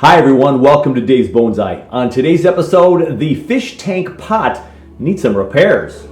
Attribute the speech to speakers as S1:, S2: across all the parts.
S1: Hi everyone, welcome to Dave's Bonsai. On today's episode, the fish tank pot needs some repairs.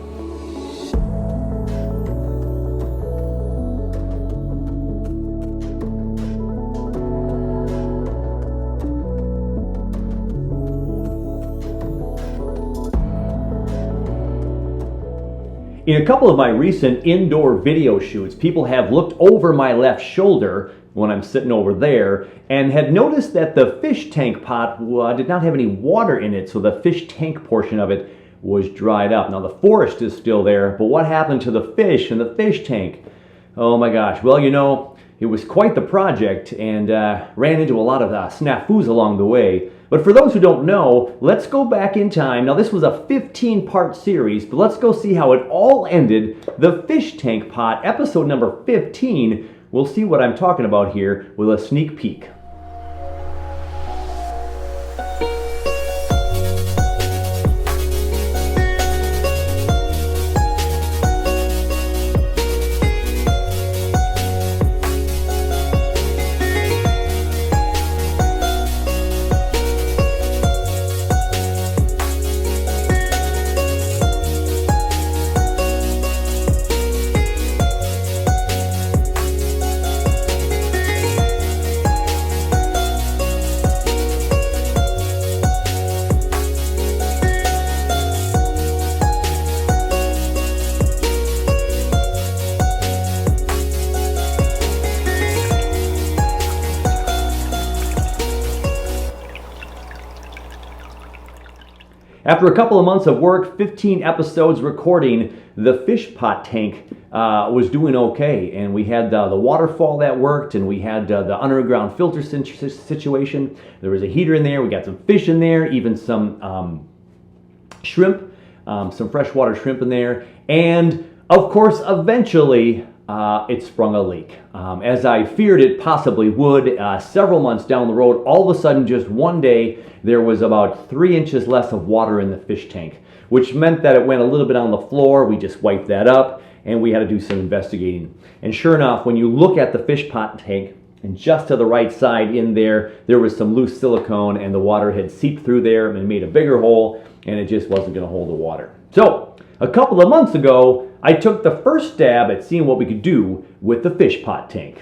S1: In a couple of my recent indoor video shoots, people have looked over my left shoulder when I'm sitting over there and had noticed that the fish tank pot did not have any water in it, so the fish tank portion of it was dried up. Now the forest is still there, but what happened to the fish in the fish tank? Oh my gosh, well it was quite the project and ran into a lot of snafus along the way. But for those who don't know, let's go back in time. Now this was a 15-part series, but let's go see how it all ended. The fish tank pot, episode number 15. We'll see what I'm talking about here with a sneak peek. After a couple of months of work, 15 episodes recording, the fish pot tank was doing okay. And we had the waterfall that worked, and we had the underground filter situation. There was a heater in there, we got some fish in there, even some shrimp, some freshwater shrimp in there. And of course, eventually, it sprung a leak. As I feared it possibly would, several months down the road, all of a sudden, just one day, there was about 3 inches less of water in the fish tank, which meant that it went a little bit on the floor. We just wiped that up, and we had to do some investigating. And sure enough, when you look at the fish pot tank, and just to the right side in there, there was some loose silicone, and the water had seeped through there and made a bigger hole, and it just wasn't going to hold the water. So, a couple of months ago, I took the first stab at seeing what we could do with the fish pot tank.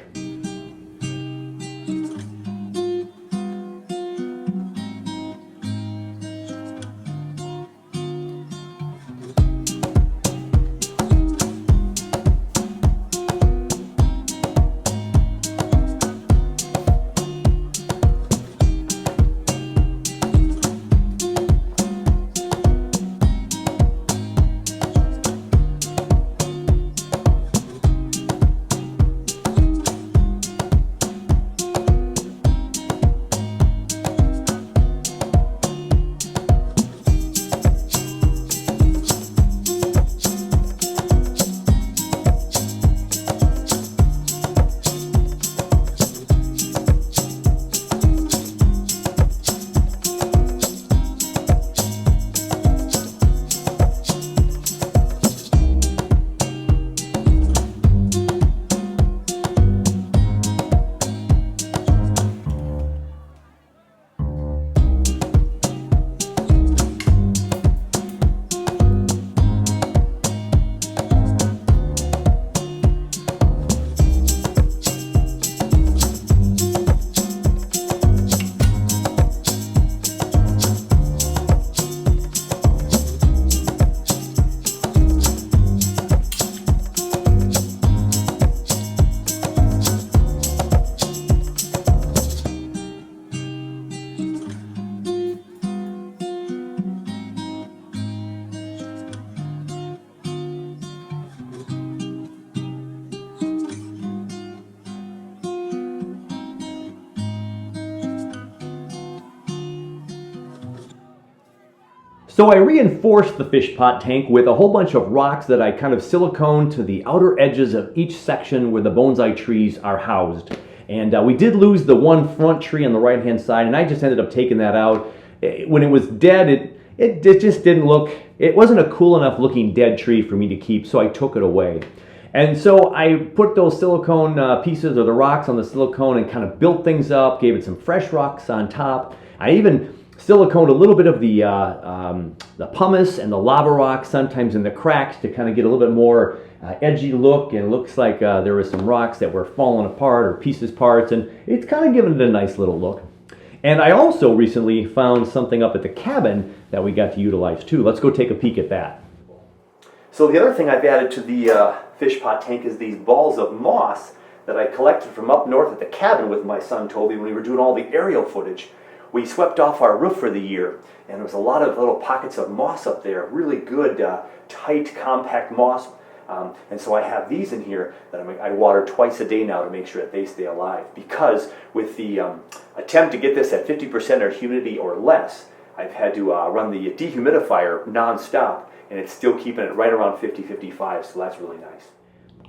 S1: So I reinforced the fish pot tank with a whole bunch of rocks that I kind of siliconed to the outer edges of each section where the bonsai trees are housed. And we did lose the one front tree on the right hand side, and I just ended up taking that out. When it was dead, it just didn't look, it wasn't a cool enough looking dead tree for me to keep, so I took it away. And so I put those silicone pieces or the rocks on the silicone and kind of built things up, gave it some fresh rocks on top. I even siliconed a little bit of the pumice and the lava rock sometimes in the cracks to kind of get a little bit more edgy look, and it looks like there were some rocks that were falling apart or pieces parts, and it's kind of given it a nice little look. And I also recently found something up at the cabin that we got to utilize too. Let's go take a peek at that. So the other thing I've added to the fish pot tank is these balls of moss that I collected from up north at the cabin with my son Toby when we were doing all the aerial footage. We swept off our roof for the year, and there was a lot of little pockets of moss up there, really good, tight, compact moss. And so I have these in here that I water twice a day now to make sure that they stay alive. Because with the attempt to get this at 50% or humidity or less, I've had to run the dehumidifier non-stop, and it's still keeping it right around 50-55, so that's really nice.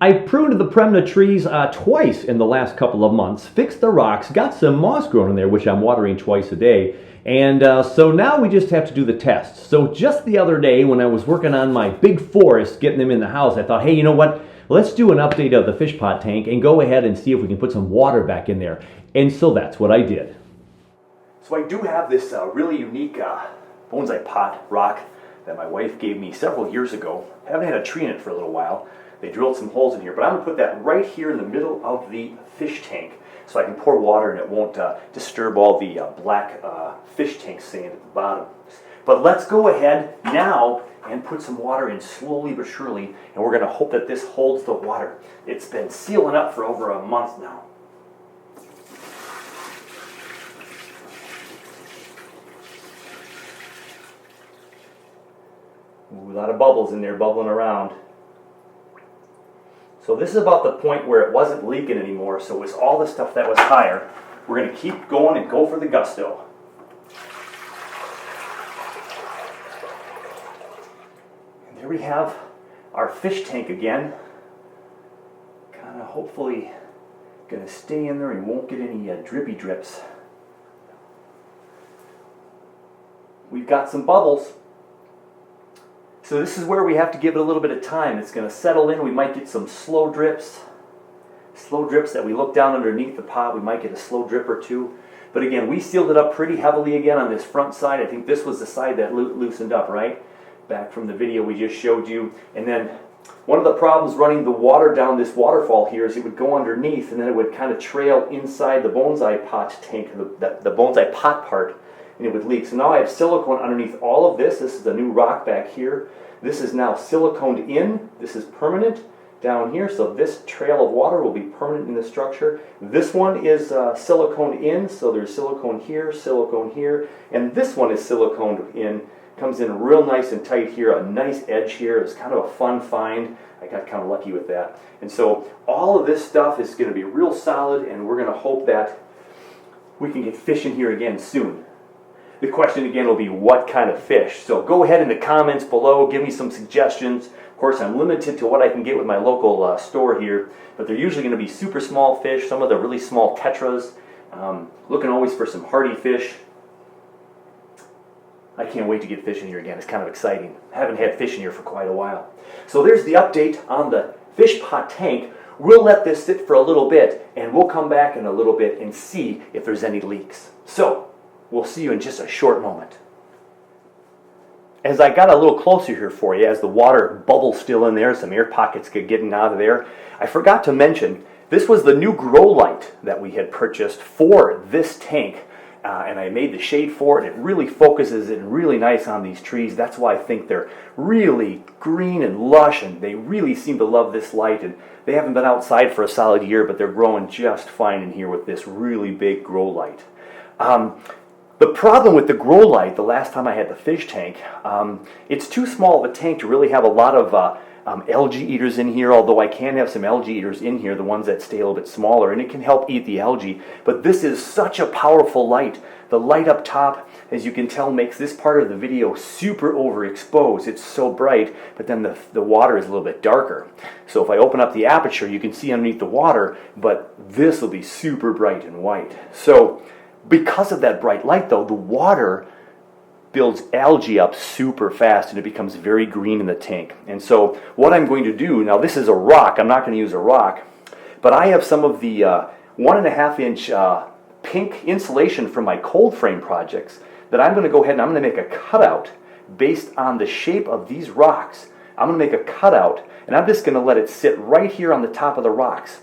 S1: I pruned the Premna trees twice in the last couple of months, fixed the rocks, got some moss growing in there, which I'm watering twice a day, and so now we just have to do the tests. So just the other day when I was working on my big forest, getting them in the house, I thought, hey, you know what? Let's do an update of the fish pot tank and go ahead and see if we can put some water back in there. And so that's what I did. So I do have this really unique bonsai pot rock that my wife gave me several years ago. I haven't had a tree in it for a little while. They drilled some holes in here, but I'm going to put that right here in the middle of the fish tank so I can pour water and it won't disturb all the black fish tank sand at the bottom. But let's go ahead now and put some water in slowly but surely, and we're going to hope that this holds the water. It's been sealing up for over a month now. Ooh, a lot of bubbles in there bubbling around. So this is about the point where it wasn't leaking anymore, so it was all the stuff that was higher. We're going to keep going and go for the gusto. And there we have our fish tank again. Kind of hopefully going to stay in there and won't get any drippy drips. We've got some bubbles. So this is where we have to give it a little bit of time. It's going to settle in. We might get some slow drips. Slow drips that we look down underneath the pot. We might get a slow drip or two. But again, we sealed it up pretty heavily again on this front side. I think this was the side that loosened up, right? Back from the video we just showed you. And then one of the problems running the water down this waterfall here is it would go underneath and then it would kind of trail inside the bonsai pot tank, the bonsai pot part, and it would leak. So now I have silicone underneath all of this. This is the new rock back here. This is now siliconed in. This is permanent down here, so this trail of water will be permanent in the structure. This one is siliconed in, so there's silicone here, and this one is siliconed in. Comes in real nice and tight here, a nice edge here. It's kind of a fun find. I got kind of lucky with that. And so all of this stuff is going to be real solid, and we're going to hope that we can get fish in here again soon. The question again will be what kind of fish. So go ahead in the comments below, give me some suggestions. Of course, I'm limited to what I can get with my local store here, but they're usually going to be super small fish, some of the really small tetras. Looking always for some hardy fish. I can't wait to get fish in here again. It's kind of exciting. I haven't had fish in here for quite a while. So there's the update on the fish pot tank. We'll let this sit for a little bit, and we'll come back in a little bit and see if there's any leaks. So we'll see you in just a short moment. As I got a little closer here for you, as the water bubbles still in there, some air pockets getting out of there, I forgot to mention, this was the new grow light that we had purchased for this tank. And I made the shade for it. It really focuses it really nice on these trees. That's why I think they're really green and lush, and they really seem to love this light. And they haven't been outside for a solid year, but they're growing just fine in here with this really big grow light. The problem with the grow light, the last time I had the fish tank, it's too small of a tank to really have a lot of algae eaters in here, although I can have some algae eaters in here, the ones that stay a little bit smaller, and it can help eat the algae. But this is such a powerful light. The light up top, as you can tell, makes this part of the video super overexposed. It's so bright, but then the water is a little bit darker. So if I open up the aperture, you can see underneath the water, but this will be super bright and white. So because of that bright light, though, the water builds algae up super fast and it becomes very green in the tank. And so what I'm going to do, now this is a rock, I'm not going to use a rock, but I have some of the 1.5-inch pink insulation from my cold frame projects that I'm going to go ahead and I'm going to make a cutout based on the shape of these rocks. I'm going to make a cutout and I'm just going to let it sit right here on the top of the rocks.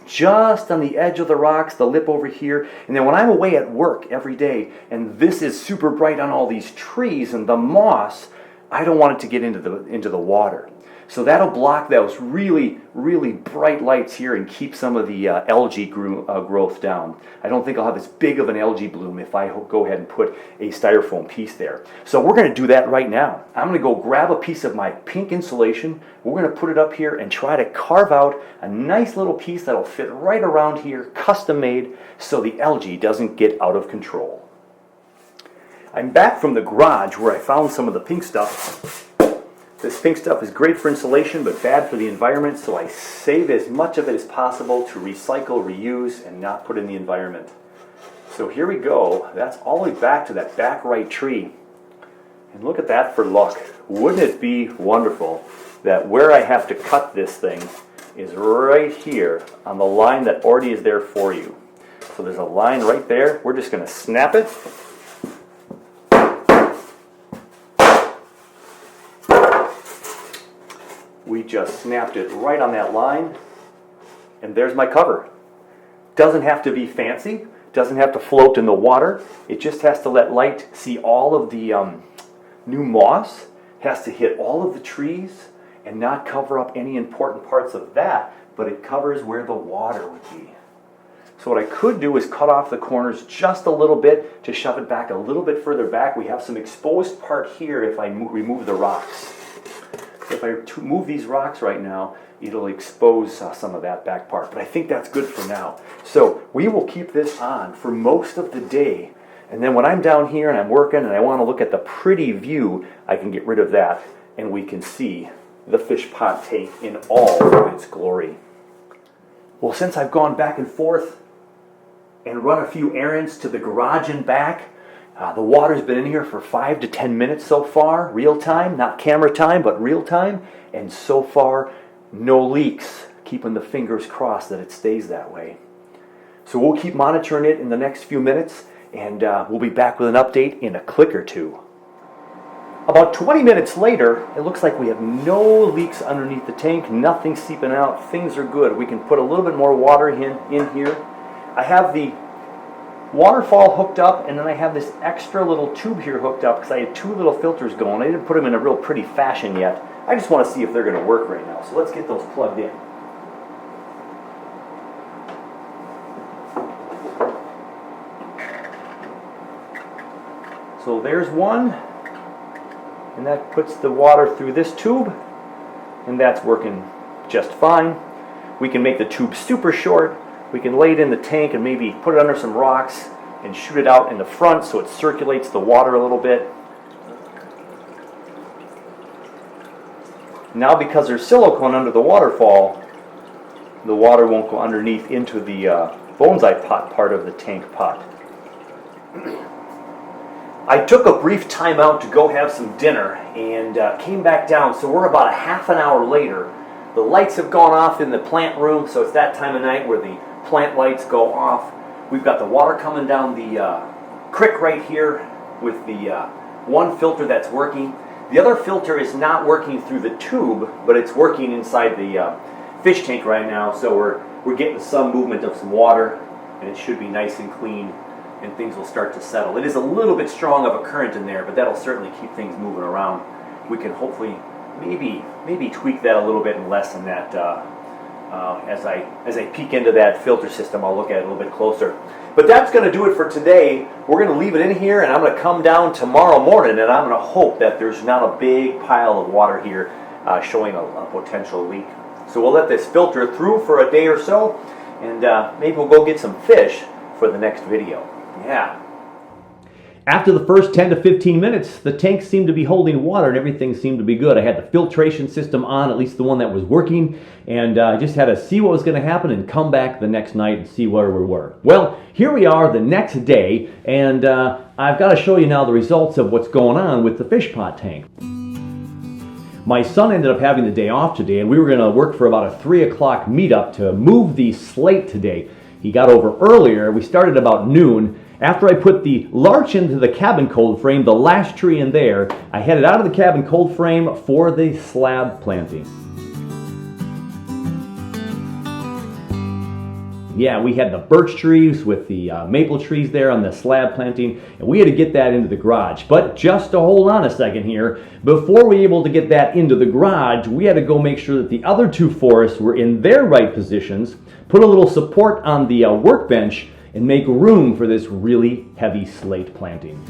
S1: Just on the edge of the rocks, the lip over here. And then when I'm away at work every day and this is super bright on all these trees and the moss, I don't want it to get into the water. So that'll block those really, really bright lights here and keep some of the algae growth down. I don't think I'll have as big of an algae bloom if I go ahead and put a styrofoam piece there. So we're going to do that right now. I'm going to go grab a piece of my pink insulation. We're going to put it up here and try to carve out a nice little piece that'll fit right around here, custom made, so the algae doesn't get out of control. I'm back from the garage where I found some of the pink stuff. This pink stuff is great for insulation but bad for the environment, so I save as much of it as possible to recycle, reuse, and not put in the environment. So here we go. That's all the way back to that back right tree. And look at that for luck. Wouldn't it be wonderful that where I have to cut this thing is right here on the line that already is there for you. So there's a line right there. We're just going to snap it. We just snapped it right on that line, and there's my cover. Doesn't have to be fancy, doesn't have to float in the water. It just has to let light see all of the new moss, has to hit all of the trees, and not cover up any important parts of that, but it covers where the water would be. So what I could do is cut off the corners just a little bit to shove it back a little bit further back. We have some exposed part here if I remove the rocks. If I move these rocks right now, it'll expose some of that back part. But I think that's good for now. So we will keep this on for most of the day. And then when I'm down here and I'm working and I want to look at the pretty view, I can get rid of that and we can see the fish pot tank in all of its glory. Well, since I've gone back and forth and run a few errands to the garage and back, the water's been in here for 5 to 10 minutes so far, real time, not camera time, but real time. And so far, no leaks, keeping the fingers crossed that it stays that way. So we'll keep monitoring it in the next few minutes, and we'll be back with an update in a click or two. About 20 minutes later, it looks like we have no leaks underneath the tank, nothing seeping out, things are good. We can put a little bit more water in here. I have the waterfall hooked up, and then I have this extra little tube here hooked up because I had 2 little filters going. I didn't put them in a real pretty fashion yet. I just want to see if they're going to work right now. So let's get those plugged in. So there's one, and that puts the water through this tube, and that's working just fine. We can make the tube super short. We can lay it in the tank and maybe put it under some rocks and shoot it out in the front so it circulates the water a little bit. Now because there's silicone under the waterfall, the water won't go underneath into the bonsai pot part of the tank pot. I took a brief time out to go have some dinner and came back down, so we're about a half an hour later. The lights have gone off in the plant room, so it's that time of night where the plant lights go off. We've got the water coming down the creek right here with the one filter that's working. The other filter is not working through the tube, but it's working inside the fish tank right now, so we're getting some movement of some water, and it should be nice and clean, and things will start to settle. It is a little bit strong of a current in there, but that'll certainly keep things moving around. We can hopefully maybe tweak that a little bit and lessen that. As I peek into that filter system, I'll look at it a little bit closer. But that's going to do it for today. We're going to leave it in here, and I'm going to come down tomorrow morning, and I'm going to hope that there's not a big pile of water here showing a potential leak. So we'll let this filter through for a day or so, and maybe we'll go get some fish for the next video. Yeah. After the first 10 to 15 minutes, the tank seemed to be holding water and everything seemed to be good. I had the filtration system on, at least the one that was working, and I just had to see what was going to happen and come back the next night and see where we were. Well, here we are the next day, and I've got to show you now the results of what's going on with the fish pot tank. My son ended up having the day off today, and we were going to work for about a 3 o'clock meetup to move the slate today. He got over earlier. We started about noon. After I put the larch into the cabin cold frame, the last tree in there, I headed out of the cabin cold frame for the slab planting. Yeah, we had the birch trees with the maple trees there on the slab planting, and we had to get that into the garage. But just to hold on a second here, before we were able to get that into the garage, we had to go make sure that the other two forests were in their right positions, put a little support on the workbench, and make room for this really heavy slate planting.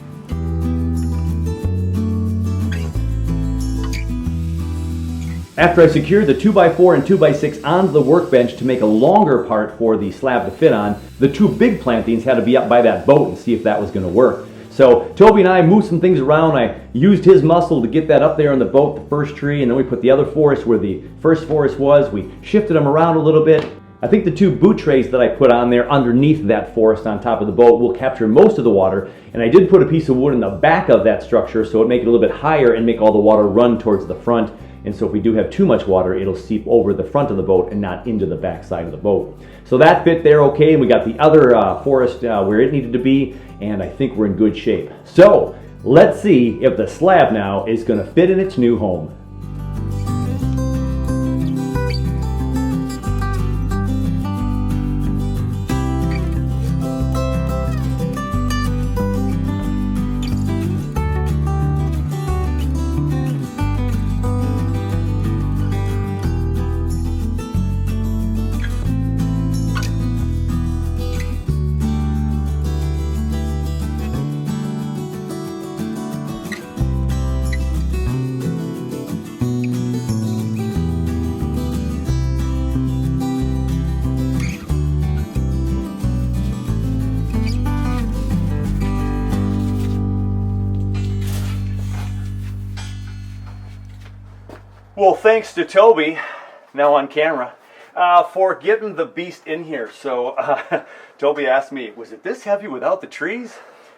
S1: After I secured the 2x4 and 2x6 onto the workbench to make a longer part for the slab to fit on, the two big plantings had to be up by that boat and see if that was going to work. So Toby and I moved some things around. I used his muscle to get that up there on the boat, the first tree, and then we put the other forest where the first forest was. We shifted them around a little bit. I think the two boot trays that I put on there underneath that forest on top of the boat will capture most of the water, and I did put a piece of wood in the back of that structure so it would make it a little bit higher and make all the water run towards the front, and so if we do have too much water, it'll seep over the front of the boat and not into the back side of the boat. So that fit there okay, and we got the other forest where it needed to be, and I think we're in good shape. So let's see if the slab now is going to fit in its new home. Well, thanks to Toby, now on camera, for getting the beast in here. So Toby asked me, was it this heavy without the trees?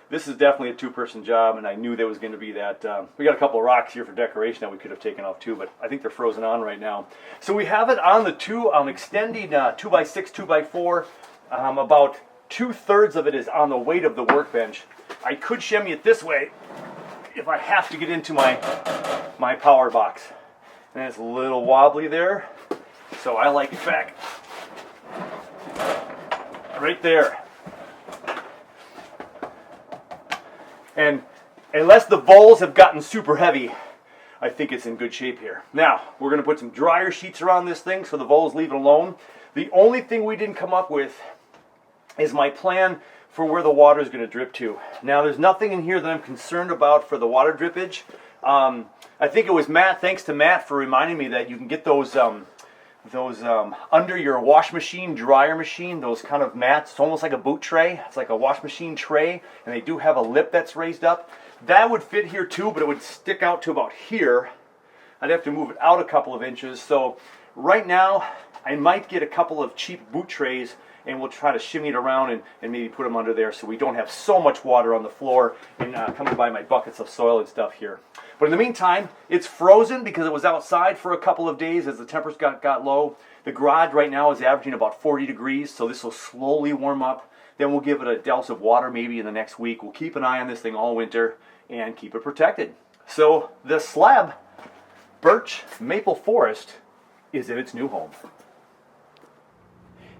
S1: This is definitely a two-person job, and I knew there was going to be that. We got a couple of rocks here for decoration that we could have taken off too, but I think they're frozen on right now. So we have it on the extending 2x6, 2x4. About 2/3 of it is on the weight of the workbench. I could shimmy it this way if I have to get into my power box. And it's a little wobbly there, so I like it back right there. And unless the bowls have gotten super heavy, I think it's in good shape here. Now, we're going to put some dryer sheets around this thing so the bowls leave it alone. The only thing we didn't come up with is my plan for where the water is going to drip to. Now, there's nothing in here that I'm concerned about for the water drippage. I think it was Matt, thanks to Matt for reminding me that you can get those under your wash machine, dryer machine, those kind of mats. It's almost like a boot tray. It's like a wash machine tray, and they do have a lip that's raised up. That would fit here too, but it would stick out to about here. I'd have to move it out a couple of inches. So right now, I might get a couple of cheap boot trays, and we'll try to shimmy it around and maybe put them under there so we don't have so much water on the floor and coming by my buckets of soil and stuff here. But in the meantime, it's frozen because it was outside for a couple of days as the temperatures got low. The garage right now is averaging about 40 degrees, so this will slowly warm up. Then we'll give it a douse of water maybe in the next week. We'll keep an eye on this thing all winter and keep it protected. So the slab birch maple forest is in its new home.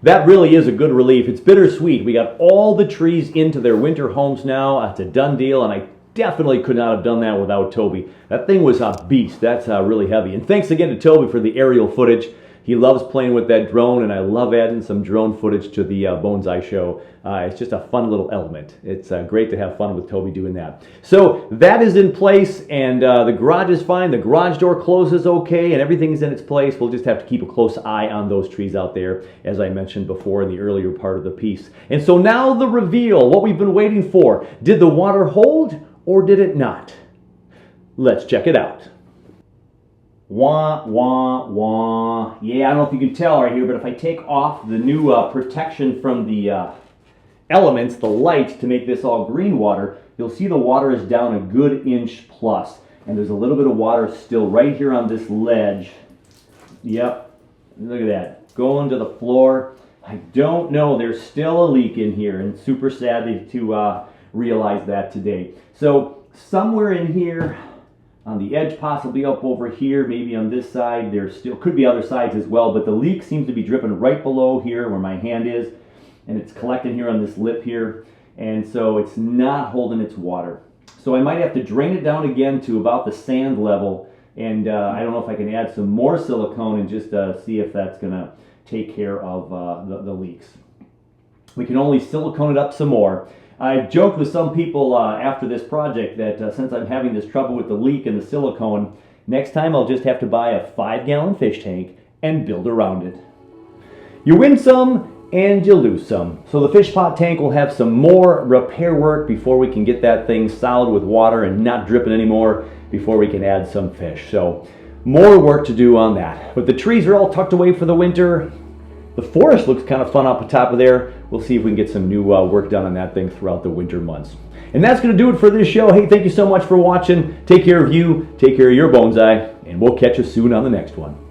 S1: That really is a good relief. It's bittersweet. We got all the trees into their winter homes now. It's a done deal, and I definitely could not have done that without Toby. That thing was a beast. That's really heavy. And thanks again to Toby for the aerial footage. He loves playing with that drone, and I love adding some drone footage to the Bonsai show. It's just a fun little element. It's great to have fun with Toby doing that. So that is in place, and the garage is fine. The garage door closes okay, and everything's in its place. We'll just have to keep a close eye on those trees out there, as I mentioned before in the earlier part of the piece. And so now the reveal, what we've been waiting for. Did the water hold, or did it not? Let's check it out. Wah, wah, wah. Yeah, I don't know if you can tell right here, but if I take off the new protection from the elements, the light, to make this all green water, you'll see the water is down a good inch plus. And there's a little bit of water still right here on this ledge. Yep, look at that, going to the floor. I don't know, there's still a leak in here, and super sad to realize that today. So somewhere in here, on the edge, possibly up over here, maybe on this side, there still could be other sides as well, but the leak seems to be dripping right below here where my hand is, and it's collecting here on this lip here, and so it's not holding its water. So I might have to drain it down again to about the sand level, and I don't know if I can add some more silicone and just see if that's going to take care of the leaks. We can only silicone it up some more. I've joked with some people after this project that since I'm having this trouble with the leak and the silicone, next time I'll just have to buy a 5-gallon fish tank and build around it. You win some and you lose some. So the fish pot tank will have some more repair work before we can get that thing solid with water and not dripping anymore, before we can add some fish. So more work to do on that. But the trees are all tucked away for the winter. The forest looks kind of fun up on top of there. We'll see if we can get some new work done on that thing throughout the winter months. And that's going to do it for this show. Hey, thank you so much for watching. Take care of you, take care of your bonsai, and we'll catch you soon on the next one.